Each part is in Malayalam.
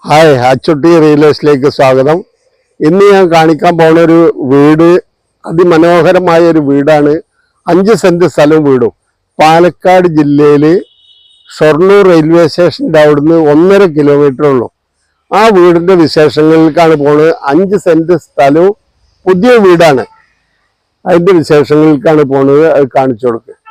ഹായ്, അച്ചുട്ടി റിയലേഴ്സിലേക്ക് സ്വാഗതം. ഇന്ന് ഞാൻ കാണിക്കാൻ പോണ ഒരു വീട് അതിമനോഹരമായ ഒരു വീടാണ്. 5 സെന്റ് സ്ഥലവും വീടും പാലക്കാട് ജില്ലയിൽ ഷൊർണൂർ റെയിൽവേ സ്റ്റേഷൻ്റെ അവിടുന്ന് 1.5 കിലോമീറ്റർ ഉള്ളൂ. ആ വീടിൻ്റെ വിശേഷങ്ങളിലേക്കാണ് പോണത്. 5 സെന്റ് സ്ഥലവും പുതിയ വീടാണ്. അതിൻ്റെ വിശേഷങ്ങളിലേക്കാണ് പോണത്. അത് കാണിച്ചു കൊടുക്കുക.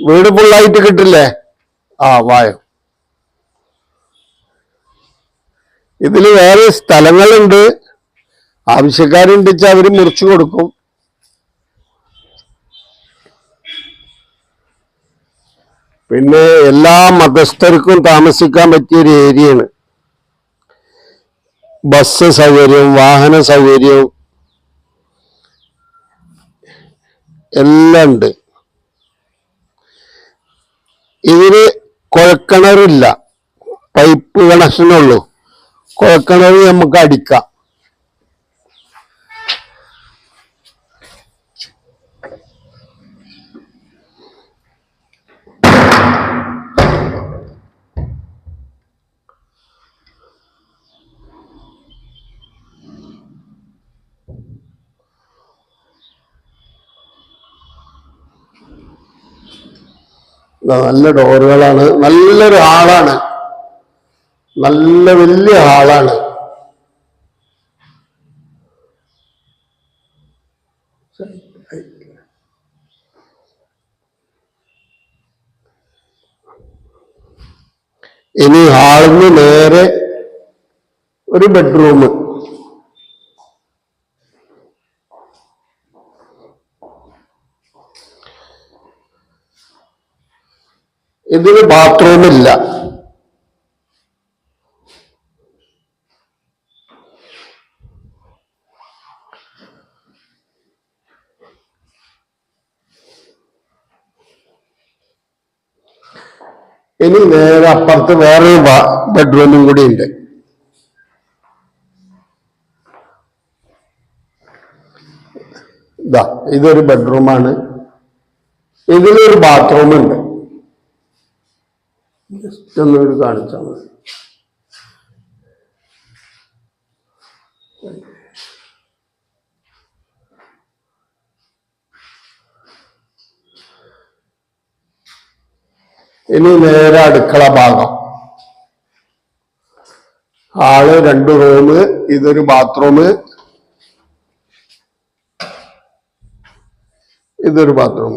വീട് ഫുള്ളായിട്ട് കിട്ടില്ലേ? വായോ. ഇതില് വേറെ സ്ഥലങ്ങളുണ്ട്. ആവശ്യക്കാരുണ്ടെച്ചാൽ അവര് മുറിച്ചു കൊടുക്കും. പിന്നെ എല്ലാ മതസ്ഥർക്കും താമസിക്കാൻ പറ്റിയൊരു ഏരിയയാണ്. ബസ് സൗകര്യവും വാഹന സൗകര്യവും എല്ലാം ഉണ്ട്. ഇതിന് കുഴൽക്കിണറില്ല, പൈപ്പ് കണക്ഷനുള്ളൂ. കുഴൽക്കിണർ നമുക്ക് അടിക്കാം. നല്ല ഡോറുകളാണ്. നല്ലൊരു ഹാളാണ്. നല്ല വലിയ ഹാളാണ്. ഇനി ഹാളിന് നേരെ ഒരു ബെഡ്റൂം. ഇതിന് ബാത്റൂമില്ല. ഇനി നേരെ അപ്പുറത്ത് വേറൊരു ബെഡ്റൂമും കൂടി ഉണ്ട്. ഇതൊരു ബെഡ്റൂമാണ്. ഇതിലൊരു ബാത്റൂം ഉണ്ട്. ജസ്റ്റ് ഒന്നുകൂടി കാണിച്ചാൽ മതി. ഇനി നേരെ അടുക്കള ഭാഗം. ഹാള്, 2 റൂം, ഇതൊരു ബാത്റൂം, ഇതൊരു ബാത്റൂം.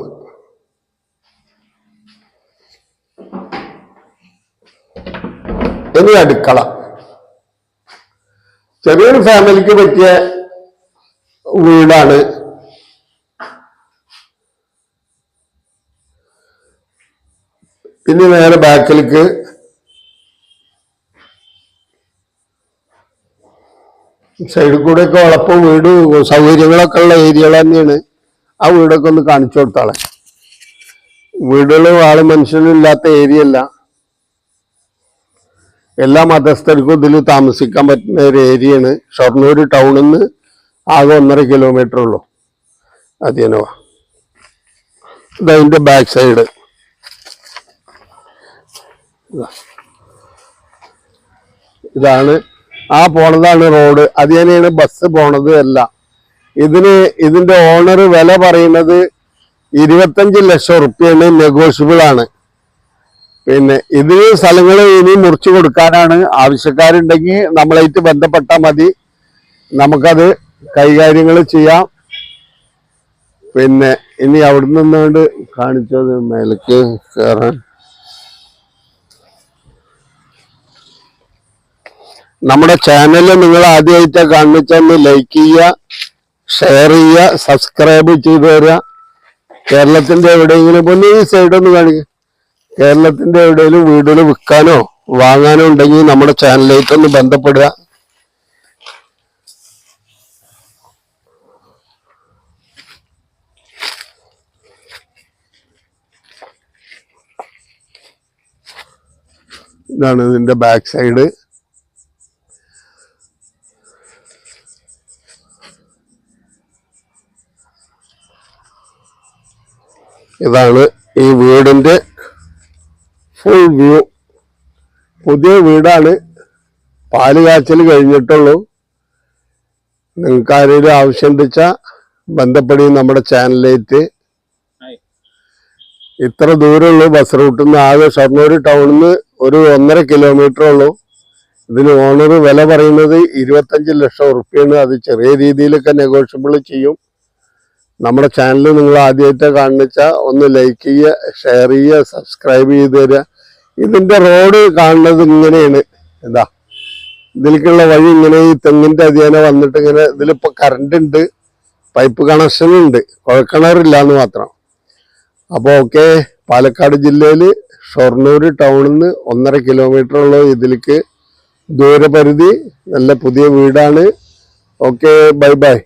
ഇനി അടുക്കള. ചെറിയൊരു ഫാമിലിക്ക് പറ്റിയ വീടാണ്. ഇനി നേരെ ബാക്കിലേക്ക് സൈഡിൽ കൂടെ ഒക്കെ വളപ്പം വീട് സൗകര്യങ്ങളൊക്കെ ഉള്ള ഏരിയകൾ തന്നെയാണ്. ആ വീടൊക്കെ ഒന്ന് കാണിച്ചു കൊടുത്താളെ. വീടുകളും ആള് മനുഷ്യനും ഇല്ലാത്ത ഏരിയ അല്ല. എല്ലാ മതസ്ഥർക്കും ഇതിൽ താമസിക്കാൻ പറ്റുന്ന ഒരു ഏരിയയാണ്. ഷൊർണൂർ ടൗണിൽ നിന്ന് ആകെ 1.5 കിലോമീറ്റർ ഉള്ളൂ. അതിനോ ഇതതിൻ്റെ ബാക്ക് സൈഡ്. ഇതാണ് പോണതാണ് റോഡ്. അത് തന്നെയാണ് ബസ് പോണത്. അല്ല, ഇതിന്റെ ഓണർ വില പറയുന്നത് 25 ലക്ഷം റുപ്യാണ്. നെഗോഷ്യബിൾ ആണ്. പിന്നെ ഇതിന് സ്ഥലങ്ങൾ ഇനി മുറിച്ചു കൊടുക്കാനാണ്. ആവശ്യക്കാരുണ്ടെങ്കിൽ നമ്മളായിട്ട് ബന്ധപ്പെട്ടാൽ മതി. നമുക്കത് കൈകാര്യങ്ങൾ ചെയ്യാം. പിന്നെ ഇനി അവിടെ നിന്നുകൊണ്ട് കാണിച്ചത് മേലേക്ക് കയറാൻ. നമ്മുടെ ചാനൽ നിങ്ങൾ ആദ്യമായിട്ട് കാണിച്ചാൽ ലൈക്ക് ചെയ്യുക, ഷെയർ ചെയ്യുക, സബ്സ്ക്രൈബ് ചെയ്ത് തരിക. കേരളത്തിന്റെ എവിടെയെങ്കിലും ഒന്ന് ഈ സൈഡൊന്ന് കാണിക്കുക. കേരളത്തിന്റെ എവിടെയെങ്കിലും വീടുകൾ വിൽക്കാനോ വാങ്ങാനോ ഉണ്ടെങ്കിൽ നമ്മുടെ ചാനലായിട്ടൊന്ന് ബന്ധപ്പെടുക. ഇതാണ് ഇതിന്റെ ബാക്ക് സൈഡ്. ഇതാണ് ഈ വീടിന്റെ ഫുൾ വ്യൂ. പുതിയ വീടാണ്, പാല് കാച്ചൽ കഴിഞ്ഞിട്ടുള്ളൂ. നിങ്ങൾക്ക് ആരെങ്കിലും ആവശ്യം വെച്ചാൽ ബന്ധപ്പെടുകയും നമ്മുടെ ചാനലിലേക്ക്. ഇത്ര ദൂരമുള്ളൂ ബസ് റൂട്ടിൽ നിന്ന്. ആകെ ഷൊർണൂർ ടൗണിൽ നിന്ന് ഒരു 1.5 കിലോമീറ്റർ ഉള്ളൂ. ഇതിന് ഓണർ വില പറയുന്നത് 25 ലക്ഷം ഉറുപ്പ്യാണ്. അത് ചെറിയ രീതിയിലൊക്കെ നെഗോഷ്യബിൾ ചെയ്യും. നമ്മുടെ ചാനൽ നിങ്ങൾ ആദ്യമായിട്ട് കാണുന്നുവെച്ചാൽ ഒന്ന് ലൈക്ക് ചെയ്യുക, ഷെയർ ചെയ്യുക, സബ്സ്ക്രൈബ് ചെയ്ത് തരിക. ഇതിന്റെ റോഡ് കാണുന്നത് ഇങ്ങനെയാണ്. എന്താ ഇതിലേക്കുള്ള വഴി ഇങ്ങനെ ഈ തെങ്ങിന്റെ അധികാന വന്നിട്ട് ഇങ്ങനെ. ഇതിലിപ്പോ കറണ്ട് ഉണ്ട്, പൈപ്പ് കണക്ഷൻ ഉണ്ട്, കുഴൽക്കിണറില്ല എന്ന് മാത്രം. അപ്പോൾ ഓക്കെ, പാലക്കാട് ജില്ലയിൽ ഷൊർണൂർ ടൗണിൽ നിന്ന് 1.5 കിലോമീറ്റർ ഉള്ള ഇതിലേക്ക് ദൂരപരിധി. നല്ല പുതിയ വീടാണ്. Okay, bye bye.